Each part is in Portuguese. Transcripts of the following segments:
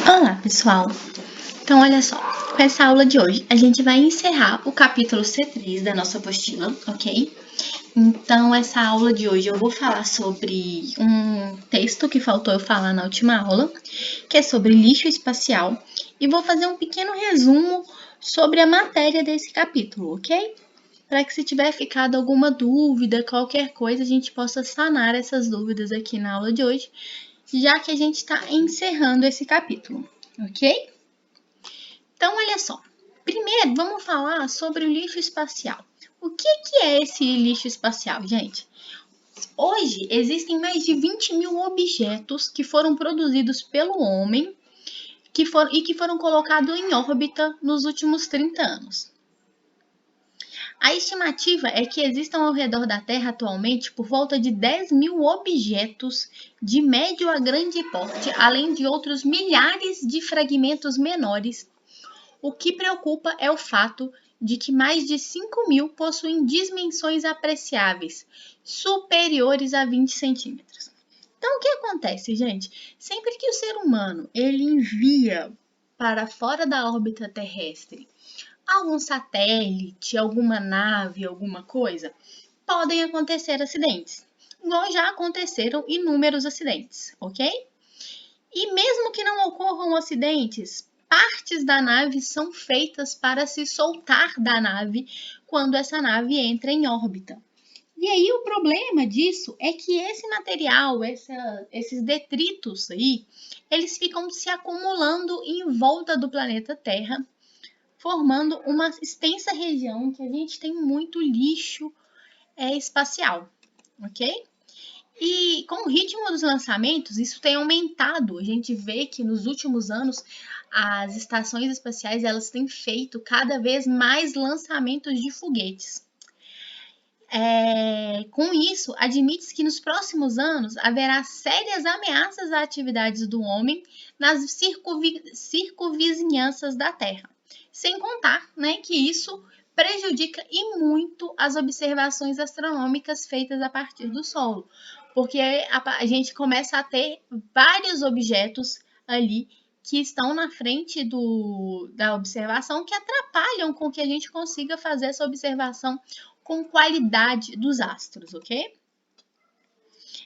Olá, pessoal! Então, olha só, com essa aula de hoje, a gente vai encerrar o capítulo C3 da nossa apostila, ok? Então, essa aula de hoje eu vou falar sobre um texto que faltou eu falar na última aula, que é sobre lixo espacial, e vou fazer um pequeno resumo sobre a matéria desse capítulo, ok? Para que se tiver ficado alguma dúvida, qualquer coisa, a gente possa sanar essas dúvidas aqui na aula de hoje, já que a gente está encerrando esse capítulo, ok? Então, olha só. Primeiro, vamos falar sobre o lixo espacial. O que é esse lixo espacial, gente? Hoje, existem mais de 20 mil objetos que foram produzidos pelo homem e que foram colocados em órbita nos últimos 30 anos. A estimativa é que existam ao redor da Terra atualmente por volta de 10 mil objetos de médio a grande porte, além de outros milhares de fragmentos menores. O que preocupa é o fato de que mais de 5 mil possuem dimensões apreciáveis, superiores a 20 centímetros. Então, o que acontece, gente? Sempre que o ser humano ele envia para fora da órbita terrestre algum satélite, alguma nave, alguma coisa, podem acontecer acidentes. Igual já aconteceram inúmeros acidentes, ok? E mesmo que não ocorram acidentes, partes da nave são feitas para se soltar da nave quando essa nave entra em órbita. E aí o problema disso é que esse material, esses detritos aí, eles ficam se acumulando em volta do planeta Terra, formando uma extensa região que a gente tem muito lixo espacial, ok? E com o ritmo dos lançamentos, isso tem aumentado. A gente vê que nos últimos anos as estações espaciais elas têm feito cada vez mais lançamentos de foguetes. Com isso, admite-se que nos próximos anos haverá sérias ameaças às atividades do homem nas circunvizinhanças da Terra. Sem contar, né, que isso prejudica e muito as observações astronômicas feitas a partir do solo, porque a gente começa a ter vários objetos ali que estão na frente da observação que atrapalham com que a gente consiga fazer essa observação com qualidade dos astros, ok?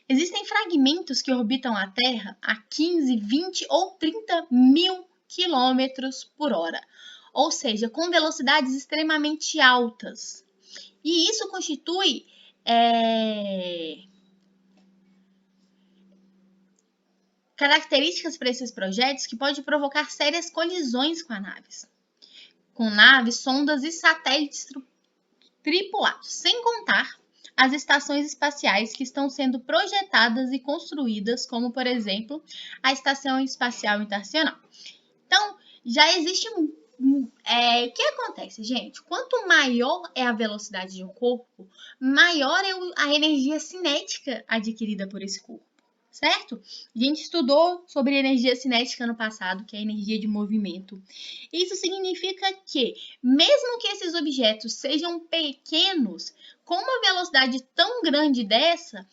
Existem fragmentos que orbitam a Terra a 15, 20 ou 30 mil quilômetros por hora, ou seja, com velocidades extremamente altas. E isso constitui características para esses projetos que pode provocar sérias colisões com naves, sondas e satélites tripulados, sem contar as estações espaciais que estão sendo projetadas e construídas, como, por exemplo, a Estação Espacial Internacional. Então, já existe o que acontece, gente? Quanto maior é a velocidade de um corpo, maior é a energia cinética adquirida por esse corpo, certo? A gente estudou sobre energia cinética no passado, que é a energia de movimento. Isso significa que, mesmo que esses objetos sejam pequenos, com uma velocidade tão grande dessa,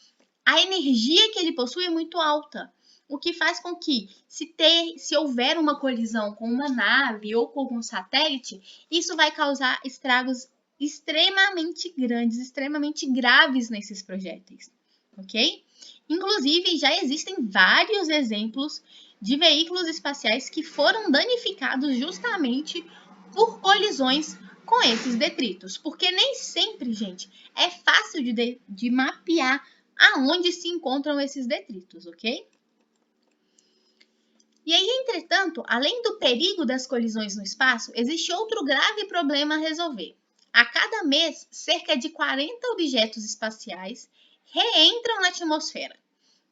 a energia que ele possui é muito alta. O que faz com que, se houver uma colisão com uma nave ou com um satélite, isso vai causar estragos extremamente grandes, extremamente graves nesses projéteis, ok? Inclusive, já existem vários exemplos de veículos espaciais que foram danificados justamente por colisões com esses detritos, porque nem sempre, gente, é fácil de mapear aonde se encontram esses detritos, ok? E aí, entretanto, além do perigo das colisões no espaço, existe outro grave problema a resolver. A cada mês, cerca de 40 objetos espaciais reentram na atmosfera.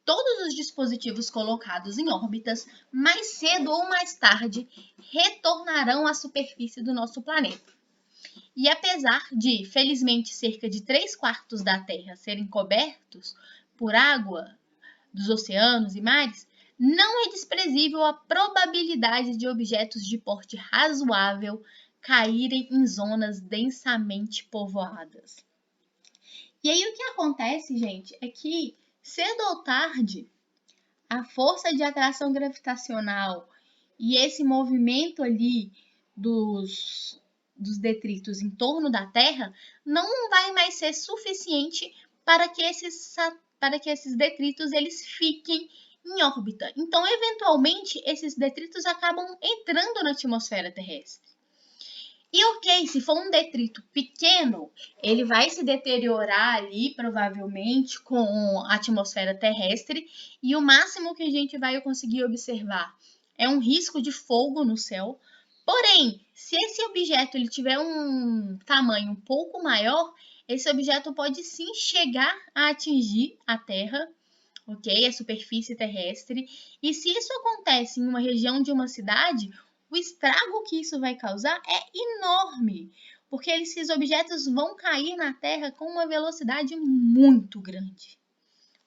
Todos os dispositivos colocados em órbitas, mais cedo ou mais tarde, retornarão à superfície do nosso planeta. E apesar de, felizmente, cerca de 3/4 da Terra serem cobertos por água dos oceanos e mares, não é desprezível a probabilidade de objetos de porte razoável caírem em zonas densamente povoadas. E aí o que acontece, gente, é que cedo ou tarde a força de atração gravitacional e esse movimento ali dos detritos em torno da Terra não vai mais ser suficiente para que esses detritos eles fiquem em órbita. Então, eventualmente, esses detritos acabam entrando na atmosfera terrestre. E ok, se for um detrito pequeno, ele vai se deteriorar ali, provavelmente, com a atmosfera terrestre, e o máximo que a gente vai conseguir observar é um risco de fogo no céu. Porém, se esse objeto ele tiver um tamanho um pouco maior, esse objeto pode sim chegar a atingir a Terra, ok? A superfície terrestre. E se isso acontece em uma região de uma cidade, o estrago que isso vai causar é enorme, porque esses objetos vão cair na Terra com uma velocidade muito grande,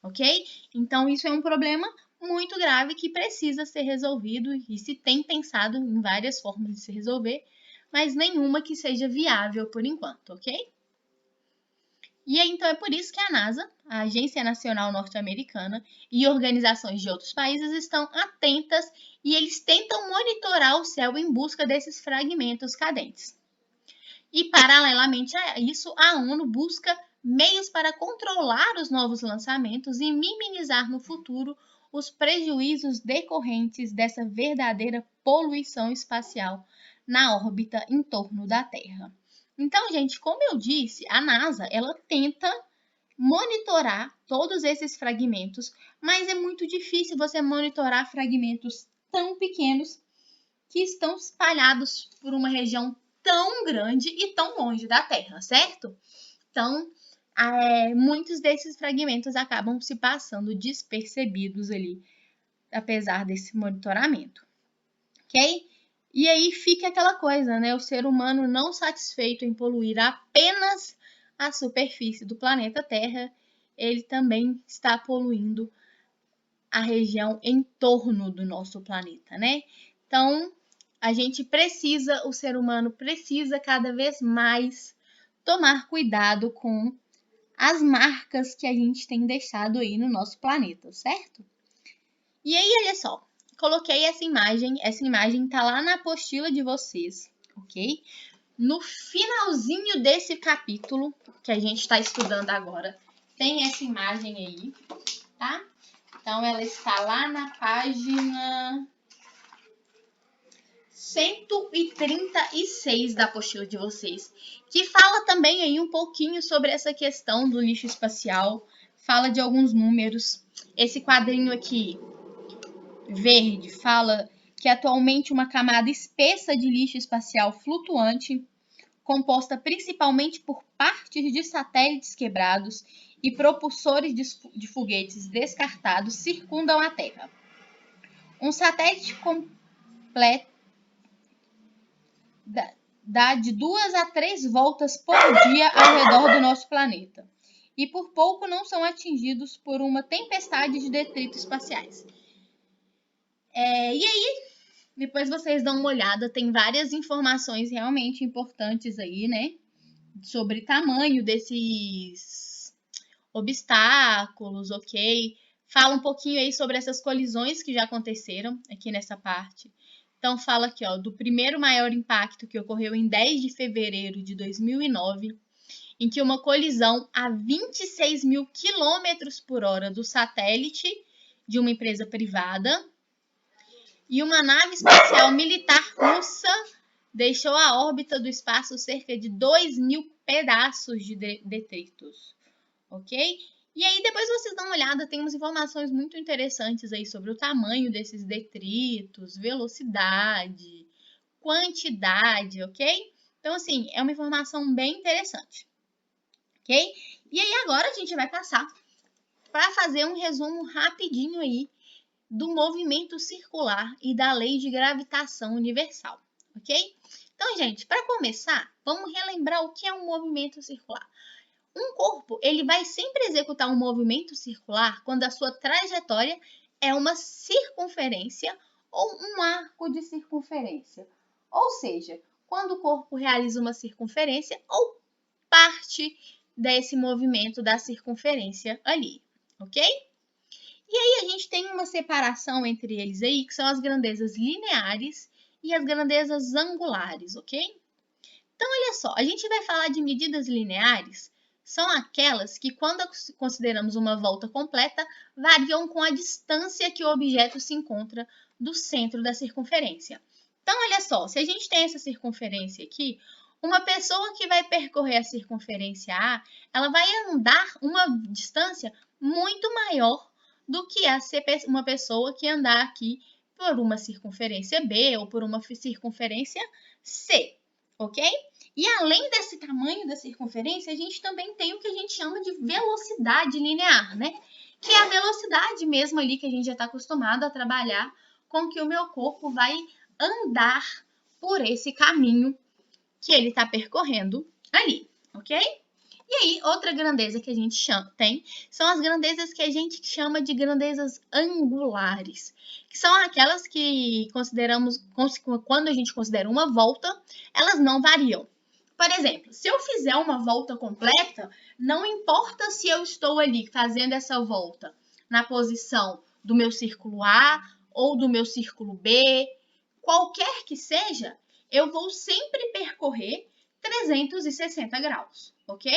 ok? Então, isso é um problema muito grave que precisa ser resolvido e se tem pensado em várias formas de se resolver, mas nenhuma que seja viável por enquanto, ok? E aí, então é por isso que a NASA, a Agência Nacional Norte-Americana e organizações de outros países estão atentas e eles tentam monitorar o céu em busca desses fragmentos cadentes. E, paralelamente a isso, a ONU busca meios para controlar os novos lançamentos e minimizar no futuro os prejuízos decorrentes dessa verdadeira poluição espacial na órbita em torno da Terra. Então, gente, como eu disse, a NASA ela tenta monitorar todos esses fragmentos, mas é muito difícil você monitorar fragmentos tão pequenos que estão espalhados por uma região tão grande e tão longe da Terra, certo? Então, muitos desses fragmentos acabam se passando despercebidos ali, apesar desse monitoramento, ok? E aí fica aquela coisa, né? O ser humano não satisfeito em poluir apenas a superfície do planeta Terra, ele também está poluindo a região em torno do nosso planeta, né? Então, o ser humano precisa cada vez mais tomar cuidado com as marcas que a gente tem deixado aí no nosso planeta, certo? E aí, olha só, coloquei essa imagem tá lá na apostila de vocês, ok? No finalzinho desse capítulo que a gente está estudando agora, tem essa imagem aí, tá? Então, ela está lá na página 136 da apostila de vocês, que fala também aí um pouquinho sobre essa questão do lixo espacial, fala de alguns números. Esse quadrinho aqui, verde, fala que atualmente uma camada espessa de lixo espacial flutuante, composta principalmente por partes de satélites quebrados e propulsores de foguetes descartados, circundam a Terra. Um satélite completo dá de 2 a 3 voltas por dia ao redor do nosso planeta. E por pouco não são atingidos por uma tempestade de detritos espaciais. E aí, depois vocês dão uma olhada, tem várias informações realmente importantes aí, né? Sobre tamanho desses obstáculos, ok? Fala um pouquinho aí sobre essas colisões que já aconteceram aqui nessa parte. Então, fala aqui, ó, do primeiro maior impacto que ocorreu em 10 de fevereiro de 2009, em que uma colisão a 26 mil quilômetros por hora do satélite de uma empresa privada e uma nave espacial militar russa deixou a órbita do espaço cerca de 2.000 pedaços de detritos, ok? E aí depois vocês dão uma olhada, tem umas informações muito interessantes aí sobre o tamanho desses detritos, velocidade, quantidade, ok? Então, assim, é uma informação bem interessante, ok? E aí agora a gente vai passar para fazer um resumo rapidinho aí do movimento circular e da lei de gravitação universal, ok? Então, gente, para começar, vamos relembrar o que é um movimento circular. Um corpo, ele vai sempre executar um movimento circular quando a sua trajetória é uma circunferência ou um arco de circunferência. Ou seja, quando o corpo realiza uma circunferência ou parte desse movimento da circunferência ali, ok? E aí a gente tem uma separação entre eles aí, que são as grandezas lineares e as grandezas angulares, ok? Então, olha só, a gente vai falar de medidas lineares, são aquelas que, quando consideramos uma volta completa, variam com a distância que o objeto se encontra do centro da circunferência. Então, olha só, se a gente tem essa circunferência aqui, uma pessoa que vai percorrer a circunferência A, ela vai andar uma distância muito maior do que uma pessoa que andar aqui por uma circunferência B ou por uma circunferência C, ok? E além desse tamanho da circunferência, a gente também tem o que a gente chama de velocidade linear, né? Que é a velocidade mesmo ali que a gente já está acostumado a trabalhar com que o meu corpo vai andar por esse caminho que ele está percorrendo ali, ok? E aí, outra grandeza que a gente tem são as grandezas que a gente chama de grandezas angulares, que são aquelas que consideramos, quando a gente considera uma volta, elas não variam. Por exemplo, se eu fizer uma volta completa, não importa se eu estou ali fazendo essa volta na posição do meu círculo A ou do meu círculo B, qualquer que seja, eu vou sempre percorrer 360 graus, ok?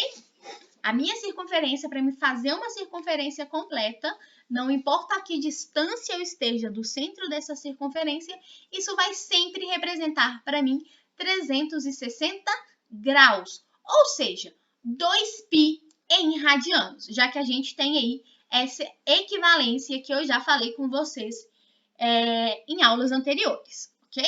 A minha circunferência, para me fazer uma circunferência completa, não importa a que distância eu esteja do centro dessa circunferência, isso vai sempre representar para mim 360 graus, ou seja, 2π em radianos, já que a gente tem aí essa equivalência que eu já falei com vocês em aulas anteriores, ok?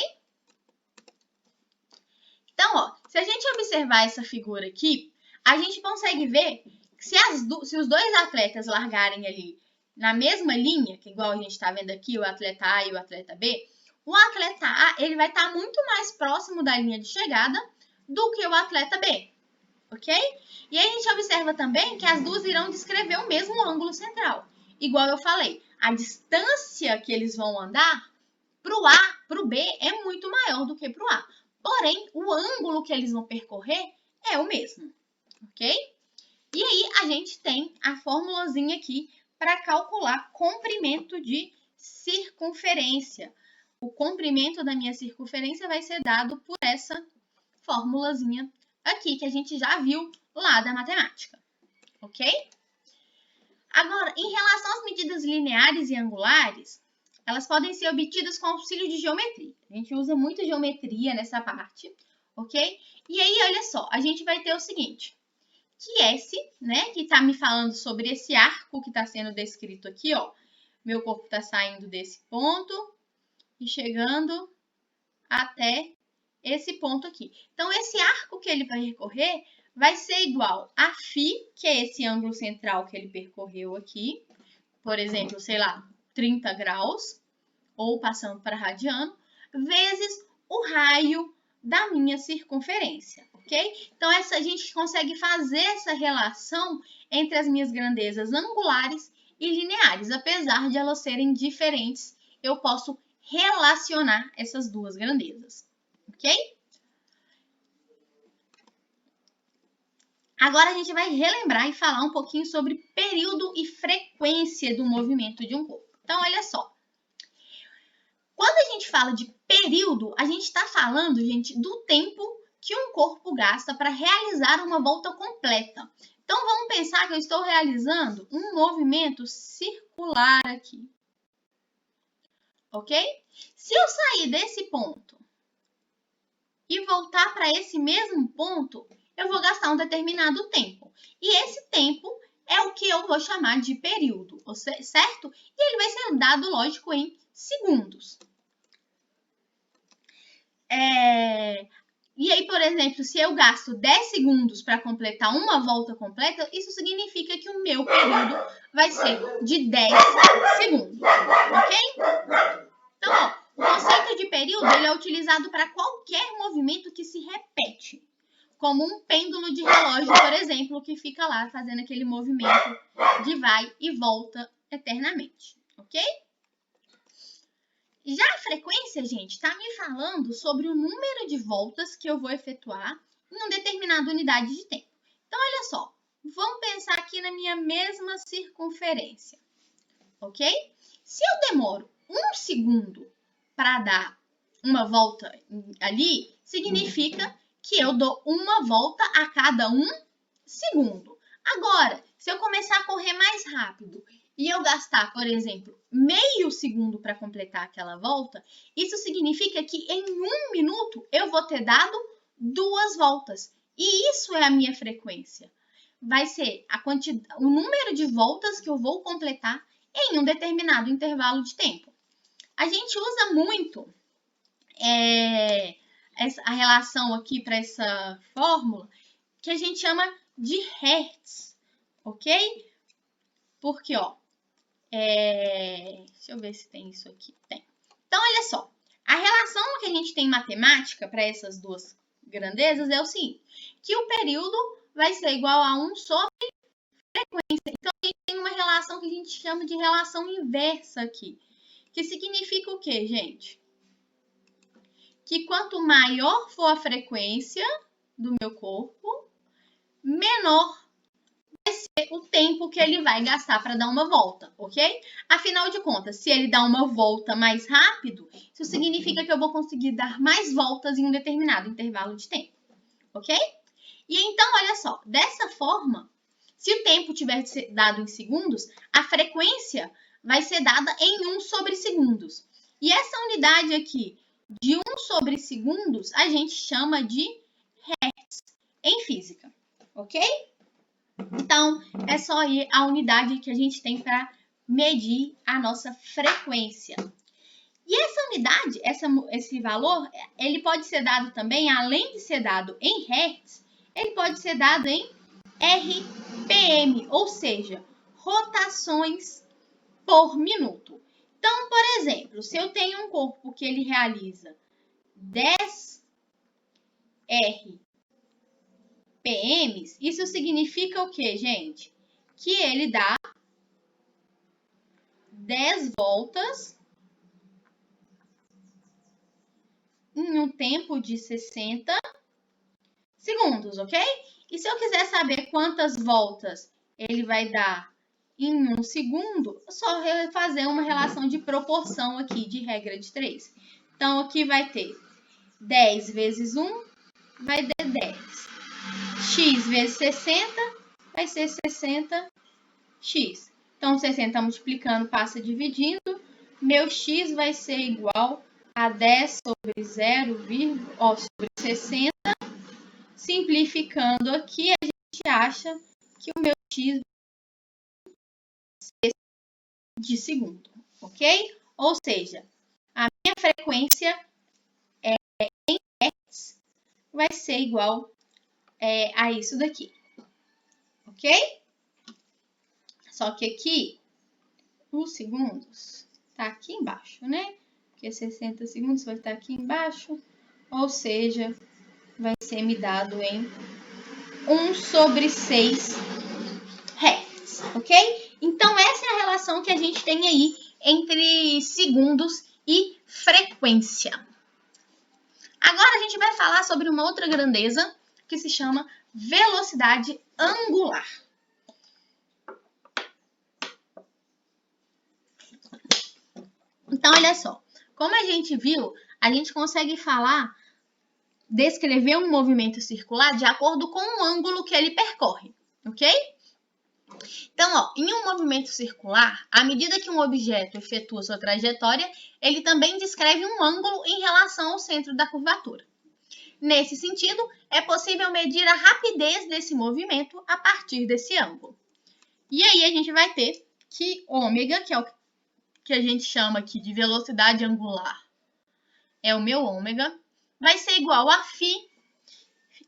Então, ó, se a gente observar essa figura aqui, a gente consegue ver que se os dois atletas largarem ali na mesma linha, que igual a gente está vendo aqui, o atleta A e o atleta B, o atleta A ele vai estar muito mais próximo da linha de chegada do que o atleta B, ok? E aí a gente observa também que as duas irão descrever o mesmo ângulo central. Igual eu falei, a distância que eles vão andar para o A, para o B, é muito maior do que para o A. Porém, o ângulo que eles vão percorrer é o mesmo, ok? E aí, a gente tem a formulazinha aqui para calcular comprimento de circunferência. O comprimento da minha circunferência vai ser dado por essa formulazinha aqui, que a gente já viu lá da matemática, ok? Agora, em relação às medidas lineares e angulares, elas podem ser obtidas com auxílio de geometria. A gente usa muito geometria nessa parte, ok? E aí, olha só, a gente vai ter o seguinte, que esse, né, que está me falando sobre esse arco que está sendo descrito aqui, ó. Meu corpo está saindo desse ponto e chegando até esse ponto aqui. Então, esse arco que ele vai percorrer vai ser igual a φ, que é esse ângulo central que ele percorreu aqui, por exemplo, sei lá, 30 graus, ou passando para radiano, vezes o raio da minha circunferência, ok? Então, a gente consegue fazer essa relação entre as minhas grandezas angulares e lineares. Apesar de elas serem diferentes, eu posso relacionar essas duas grandezas, ok? Agora a gente vai relembrar e falar um pouquinho sobre período e frequência do movimento de um corpo. Então, olha só. Quando a gente fala de período, a gente está falando, gente, do tempo que um corpo gasta para realizar uma volta completa. Então, vamos pensar que eu estou realizando um movimento circular aqui. Ok? Se eu sair desse ponto e voltar para esse mesmo ponto, eu vou gastar um determinado tempo. E esse tempo é o que eu vou chamar de período, certo? E ele vai ser dado, lógico, em segundos. E aí, por exemplo, se eu gasto 10 segundos para completar uma volta completa, isso significa que o meu período vai ser de 10 segundos, ok? Então, ó, o conceito de período ele é utilizado para qualquer movimento que se repete, como um pêndulo de relógio, por exemplo, que fica lá fazendo aquele movimento de vai e volta eternamente, ok? Já a frequência, gente, está me falando sobre o número de voltas que eu vou efetuar em uma determinada unidade de tempo. Então, olha só, vamos pensar aqui na minha mesma circunferência. ok? Se eu demoro 1 segundo para dar uma volta ali, significa que eu dou uma volta a cada 1 segundo. Agora, se eu começar a correr mais rápido e eu gastar, por exemplo, meio segundo para completar aquela volta, isso significa que em 1 minuto eu vou ter dado 2 voltas. E isso é a minha frequência. Vai ser o número de voltas que eu vou completar em um determinado intervalo de tempo. A gente usa muito a relação aqui para essa fórmula que a gente chama de Hertz, ok? Porque, ó, deixa eu ver se tem isso aqui. Tem. Então, olha só. A relação que a gente tem em matemática para essas duas grandezas é o seguinte, que o período vai ser igual a 1 sobre frequência. Então, a gente tem uma relação que a gente chama de relação inversa aqui. Que significa o quê, gente? Que quanto maior for a frequência do meu corpo, menor vai ser o tempo que ele vai gastar para dar uma volta, ok? Afinal de contas, se ele dá uma volta mais rápido, isso significa que eu vou conseguir dar mais voltas em um determinado intervalo de tempo, ok? E então, olha só, dessa forma, se o tempo tiver dado em segundos, a frequência vai ser dada em 1 sobre segundos. E essa unidade aqui, de 1 sobre segundos, a gente chama de Hertz em física, ok? Então, é só aí a unidade que a gente tem para medir a nossa frequência. E essa unidade, esse valor, ele pode ser dado também, além de ser dado em Hertz, ele pode ser dado em RPM, ou seja, rotações por minuto. Então, por exemplo, se eu tenho um corpo que ele realiza 10 RPMs, isso significa o quê, gente? Que ele dá 10 voltas em um tempo de 60 segundos, ok? E se eu quiser saber quantas voltas ele vai dar em 1 segundo, é só fazer uma relação de proporção aqui, de regra de 3. Então, aqui vai ter 10 vezes 1, vai dar 10. X vezes 60, vai ser 60x. Então, 60 multiplicando passa dividindo. Meu x vai ser igual a 10 sobre 60. Simplificando aqui, a gente acha que o meu x vai ser de segundo, ok? Ou seja, a minha frequência em Hertz vai ser igual a isso daqui, ok? Só que aqui, os segundos tá aqui embaixo, né? Porque 60 segundos vai estar aqui embaixo, ou seja, vai ser me dado em 1 sobre 6 Hertz, ok? Então, essa é a relação que a gente tem aí entre segundos e frequência. Agora, a gente vai falar sobre uma outra grandeza que se chama velocidade angular. Então, olha só. Como a gente viu, a gente consegue descrever um movimento circular de acordo com o ângulo que ele percorre, ok? Então, ó, em um movimento circular, à medida que um objeto efetua sua trajetória, ele também descreve um ângulo em relação ao centro da curvatura. Nesse sentido, é possível medir a rapidez desse movimento a partir desse ângulo. E aí a gente vai ter que ômega, que é o que a gente chama aqui de velocidade angular, é o meu ômega, vai ser igual a φ.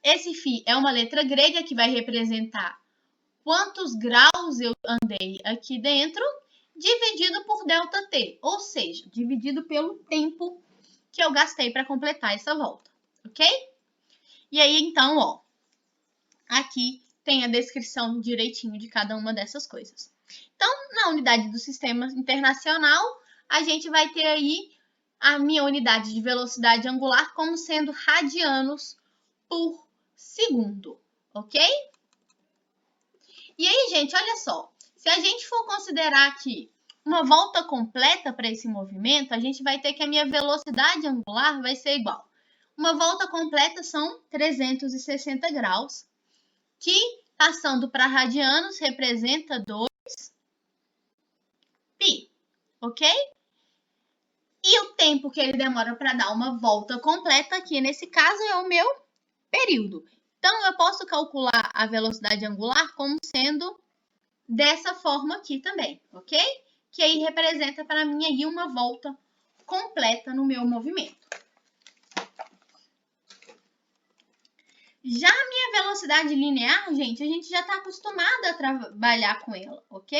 Esse φ é uma letra grega que vai representar quantos graus eu andei aqui dentro, dividido por ΔT, ou seja, dividido pelo tempo que eu gastei para completar essa volta, ok? E aí, então, ó, aqui tem a descrição direitinho de cada uma dessas coisas. Então, na unidade do sistema internacional, a gente vai ter aí a minha unidade de velocidade angular como sendo radianos por segundo, ok? E aí, gente, olha só. Se a gente for considerar aqui uma volta completa para esse movimento, a gente vai ter que a minha velocidade angular vai ser igual. Uma volta completa são 360 graus, que passando para radianos representa 2π, ok? E o tempo que ele demora para dar uma volta completa, aqui nesse caso, é o meu período. Então, eu posso calcular a velocidade angular como sendo dessa forma aqui também, ok? Que aí representa para mim aí uma volta completa no meu movimento. Já a minha velocidade linear, gente, a gente já está acostumada a trabalhar com ela, ok?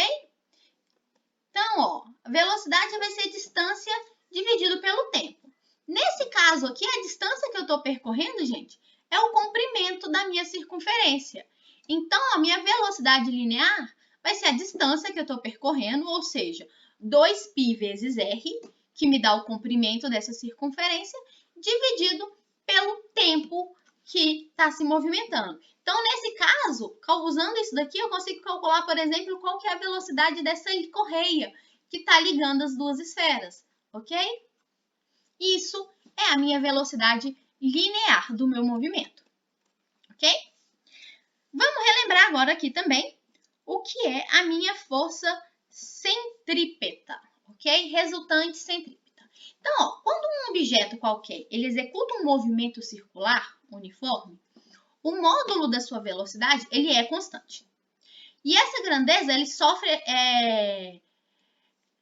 Então, ó, a velocidade vai ser distância dividido pelo tempo. Nesse caso aqui, a distância que eu estou percorrendo, gente, é o comprimento da minha circunferência. Então, a minha velocidade linear vai ser a distância que eu estou percorrendo, ou seja, 2π vezes r, que me dá o comprimento dessa circunferência, dividido pelo tempo que está se movimentando. Então, nesse caso, usando isso daqui, eu consigo calcular, por exemplo, qual que é a velocidade dessa correia que está ligando as duas esferas, ok? Isso é a minha velocidade linear do meu movimento, ok? Vamos relembrar agora aqui também o que é a minha força centrípeta, ok? Resultante centrípeta. Então, ó, quando um objeto qualquer ele executa um movimento circular uniforme, o módulo da sua velocidade ele é constante. E essa grandeza ele sofre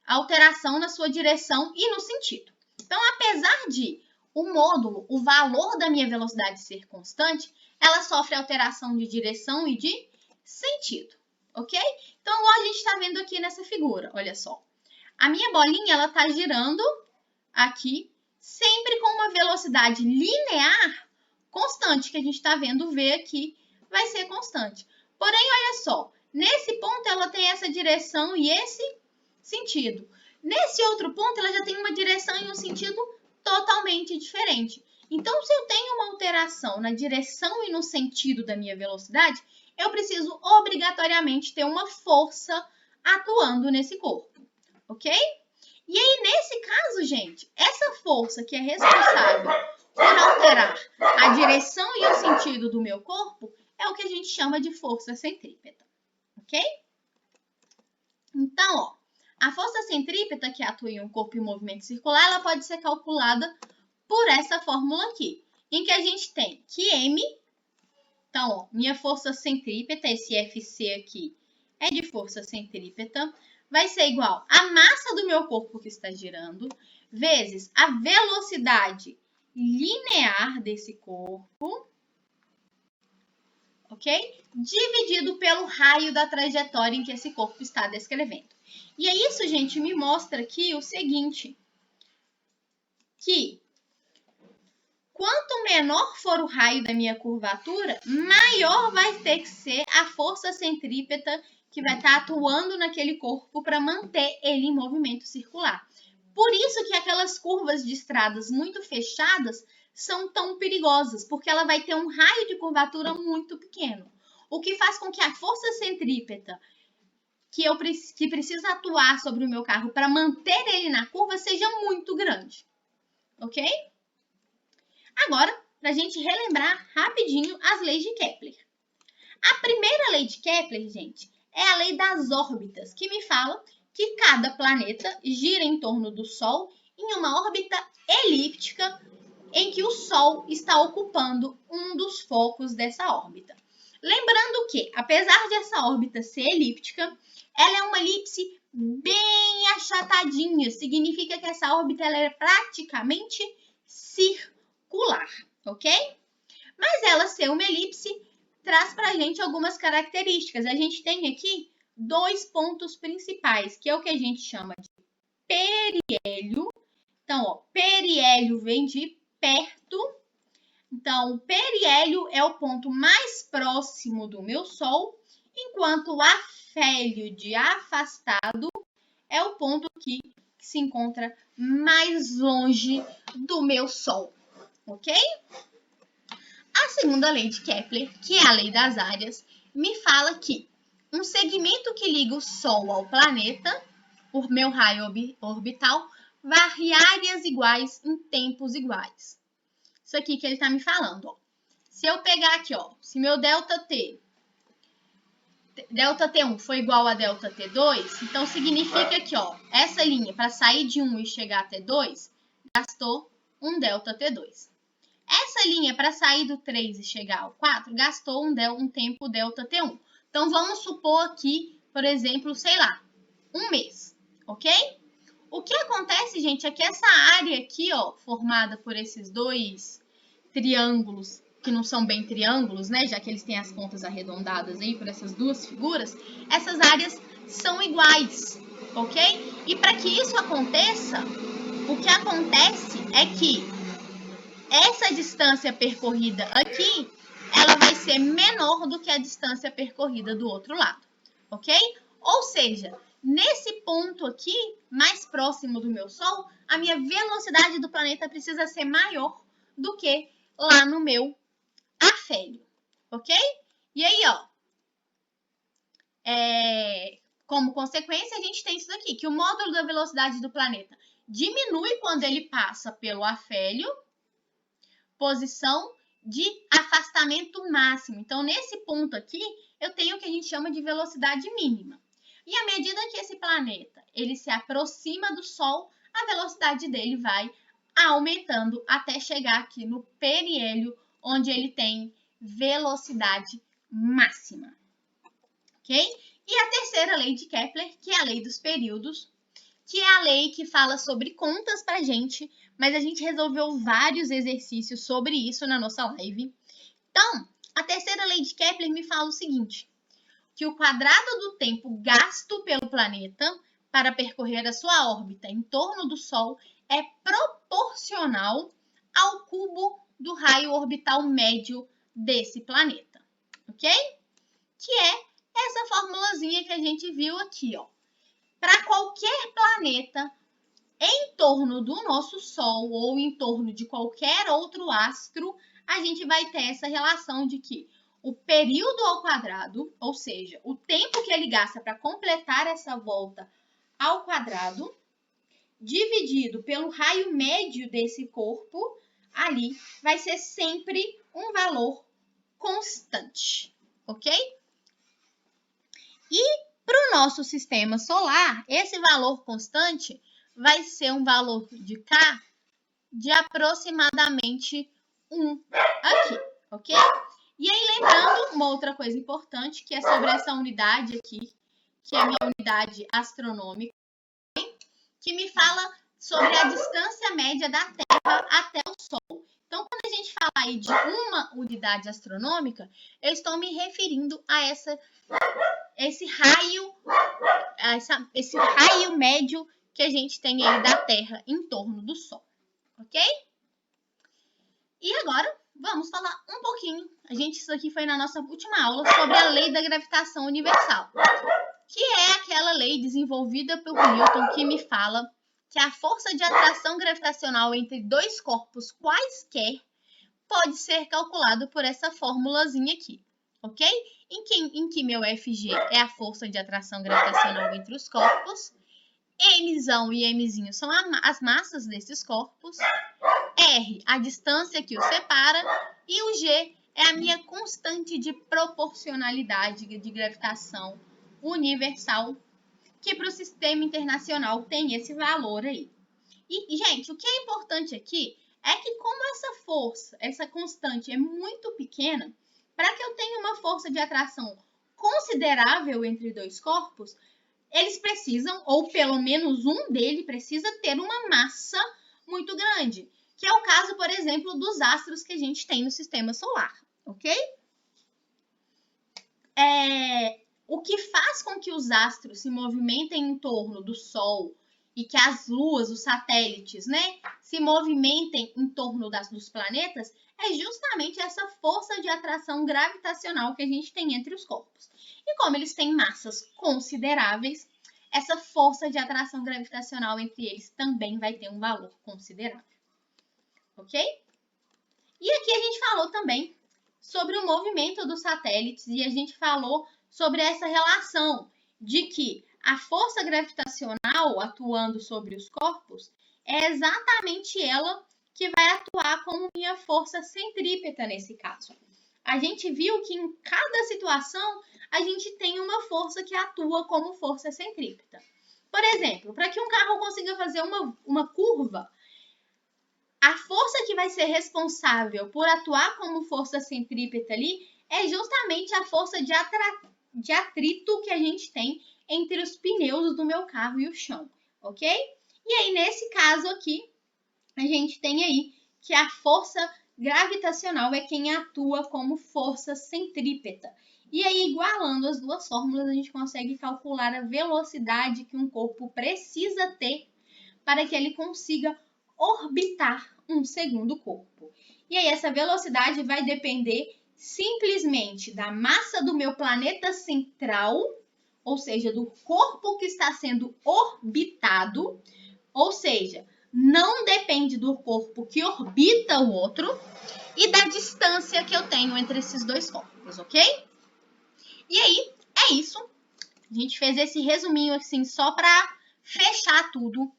alteração na sua direção e no sentido. Então, apesar de o módulo, o valor da minha velocidade ser constante, ela sofre alteração de direção e de sentido, ok? Então, igual a gente está vendo aqui nessa figura, olha só. A minha bolinha, ela está girando aqui, sempre com uma velocidade linear constante, que a gente está vendo V aqui, vai ser constante. Porém, olha só, nesse ponto ela tem essa direção e esse sentido. Nesse outro ponto, ela já tem uma direção e um sentido totalmente diferente. Então, se eu tenho uma alteração na direção e no sentido da minha velocidade, eu preciso obrigatoriamente ter uma força atuando nesse corpo, ok? E aí, nesse caso, gente, essa força que é responsável por alterar a direção e o sentido do meu corpo é o que a gente chama de força centrípeta, ok? Então, ó, a força centrípeta que atua em um corpo em movimento circular, ela pode ser calculada por essa fórmula aqui, em que a gente tem que M, então, ó, minha força centrípeta, esse FC aqui é de força centrípeta, vai ser igual à massa do meu corpo que está girando, vezes a velocidade linear desse corpo, ok? Dividido pelo raio da trajetória em que esse corpo está descrevendo. E é isso, gente, me mostra aqui o seguinte, que quanto menor for o raio da minha curvatura, maior vai ter que ser a força centrípeta que vai estar atuando naquele corpo para manter ele em movimento circular. Por isso que aquelas curvas de estradas muito fechadas são tão perigosas, porque ela vai ter um raio de curvatura muito pequeno, o que faz com que a força centrípeta que precisa atuar sobre o meu carro para manter ele na curva seja muito grande, ok? Agora, para a gente relembrar rapidinho as leis de Kepler. A primeira lei de Kepler, gente, é a lei das órbitas, que me fala que cada planeta gira em torno do Sol em uma órbita elíptica em que o Sol está ocupando um dos focos dessa órbita. Lembrando que, apesar de essa órbita ser elíptica, ela é uma elipse bem achatadinha. Significa que essa órbita ela é praticamente circular, ok? Mas ela ser uma elipse traz para a gente algumas características. A gente tem aqui dois pontos principais, que é o que a gente chama de periélio. Então, ó, periélio vem de perto. Então, o periélio é o ponto mais próximo do meu Sol, enquanto o afélio de afastado é o ponto que se encontra mais longe do meu Sol, ok? A segunda lei de Kepler, que é a lei das áreas, me fala que um segmento que liga o Sol ao planeta o meu raio orbital varre áreas iguais em tempos iguais. Isso aqui que ele está me falando, ó. Se eu pegar aqui, ó, se meu ΔT ΔT1 foi igual a ΔT2, então significa que, ó, essa linha, para sair de 1 e chegar até 2, gastou um ΔT2. Essa linha, para sair do 3 e chegar ao 4, gastou um tempo ΔT1. Então, vamos supor aqui, por exemplo, sei lá, um mês, ok? O que acontece, gente, é que essa área aqui, ó, formada por esses dois triângulos, que não são bem triângulos, né, já que eles têm as pontas arredondadas aí por essas duas figuras, essas áreas são iguais, ok? E para que isso aconteça, o que acontece é que essa distância percorrida aqui, ela vai ser menor do que a distância percorrida do outro lado, ok? Ou seja, nesse ponto aqui, mais próximo do meu Sol, a minha velocidade do planeta precisa ser maior do que lá no meu afélio, ok? E aí, ó, como consequência, a gente tem isso daqui, que o módulo da velocidade do planeta diminui quando ele passa pelo afélio, posição de afastamento máximo. Então, nesse ponto aqui, eu tenho o que a gente chama de velocidade mínima. E à medida que esse planeta ele se aproxima do Sol, a velocidade dele vai aumentando até chegar aqui no periélio, onde ele tem velocidade máxima. Ok? E a terceira lei de Kepler, que é a lei dos períodos, que é a lei que fala sobre contas pra gente, mas a gente resolveu vários exercícios sobre isso na nossa live. Então, a terceira lei de Kepler me fala o seguinte, que o quadrado do tempo gasto pelo planeta para percorrer a sua órbita em torno do Sol é proporcional ao cubo do raio orbital médio desse planeta, ok? Que é essa formulazinha que a gente viu aqui, ó. Para qualquer planeta em torno do nosso Sol ou em torno de qualquer outro astro, a gente vai ter essa relação de que o período ao quadrado, ou seja, o tempo que ele gasta para completar essa volta ao quadrado, dividido pelo raio médio desse corpo, ali vai ser sempre um valor constante, ok? E para o nosso sistema solar, esse valor constante vai ser um valor de K de aproximadamente 1 aqui, ok? E aí, lembrando uma outra coisa importante, que é sobre essa unidade aqui, que é a minha unidade astronômica, que me fala sobre a distância média da Terra até o Sol. Então, quando a gente fala aí de uma unidade astronômica, eu estou me referindo a esse raio médio que a gente tem aí da Terra em torno do Sol, ok? E agora, vamos falar um pouquinho, isso aqui foi na nossa última aula, sobre a lei da gravitação universal, que é aquela lei desenvolvida por Newton que me fala que a força de atração gravitacional entre dois corpos quaisquer pode ser calculado por essa formulazinha aqui, ok? Em que meu Fg é a força de atração gravitacional entre os corpos, Mzão e Mzinho são as massas desses corpos, R, a distância que os separa, e o G é a minha constante de proporcionalidade de gravitação universal, que para o sistema internacional tem esse valor aí. E, gente, o que é importante aqui é que como essa força, essa constante é muito pequena, para que eu tenha uma força de atração considerável entre dois corpos, eles precisam, ou pelo menos um deles precisa ter uma massa muito grande, que é o caso, por exemplo, dos astros que a gente tem no sistema solar, ok? O que faz com que os astros se movimentem em torno do Sol e que as luas, os satélites, né, se movimentem em torno dos planetas é justamente essa força de atração gravitacional que a gente tem entre os corpos. E como eles têm massas consideráveis, essa força de atração gravitacional entre eles também vai ter um valor considerável. Ok? E aqui a gente falou também sobre o movimento dos satélites e a gente falou sobre essa relação de que A força gravitacional atuando sobre os corpos é exatamente ela que vai atuar como minha força centrípeta nesse caso. A gente viu que em cada situação a gente tem uma força que atua como força centrípeta. Por exemplo, para que um carro consiga fazer uma curva, a força que vai ser responsável por atuar como força centrípeta ali é justamente a força de atrito que a gente tem entre os pneus do meu carro e o chão, ok? E aí, nesse caso aqui, a gente tem aí que a força gravitacional é quem atua como força centrípeta. E aí, igualando as duas fórmulas, a gente consegue calcular a velocidade que um corpo precisa ter para que ele consiga orbitar um segundo corpo. E aí, essa velocidade vai depender simplesmente da massa do meu planeta central, ou seja, do corpo que está sendo orbitado, ou seja, não depende do corpo que orbita o outro e da distância que eu tenho entre esses dois corpos, ok? E aí, é isso. A gente fez esse resuminho assim só para fechar tudo.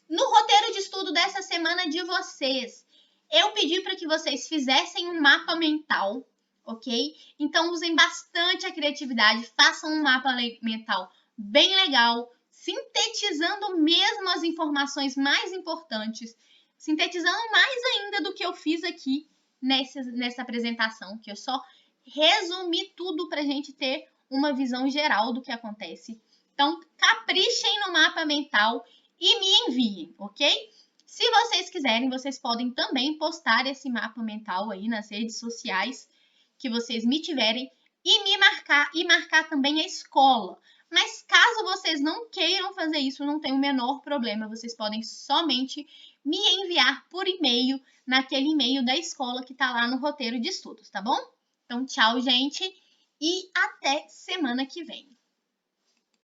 No roteiro de estudo dessa semana de vocês, eu pedi para que vocês fizessem um mapa mental, ok? Então usem bastante a criatividade, façam um mapa mental bem legal, sintetizando mesmo as informações mais importantes, sintetizando mais ainda do que eu fiz aqui nessa apresentação, que eu só resumi tudo para a gente ter uma visão geral do que acontece. Então, caprichem no mapa mental e me enviem, ok? Se vocês quiserem, vocês podem também postar esse mapa mental aí nas redes sociais que vocês me tiverem e me marcar também a escola. Mas caso vocês não queiram fazer isso, não tem o menor problema, vocês podem somente me enviar por e-mail, naquele e-mail da escola que está lá no roteiro de estudos, tá bom? Então, tchau, gente, e até semana que vem.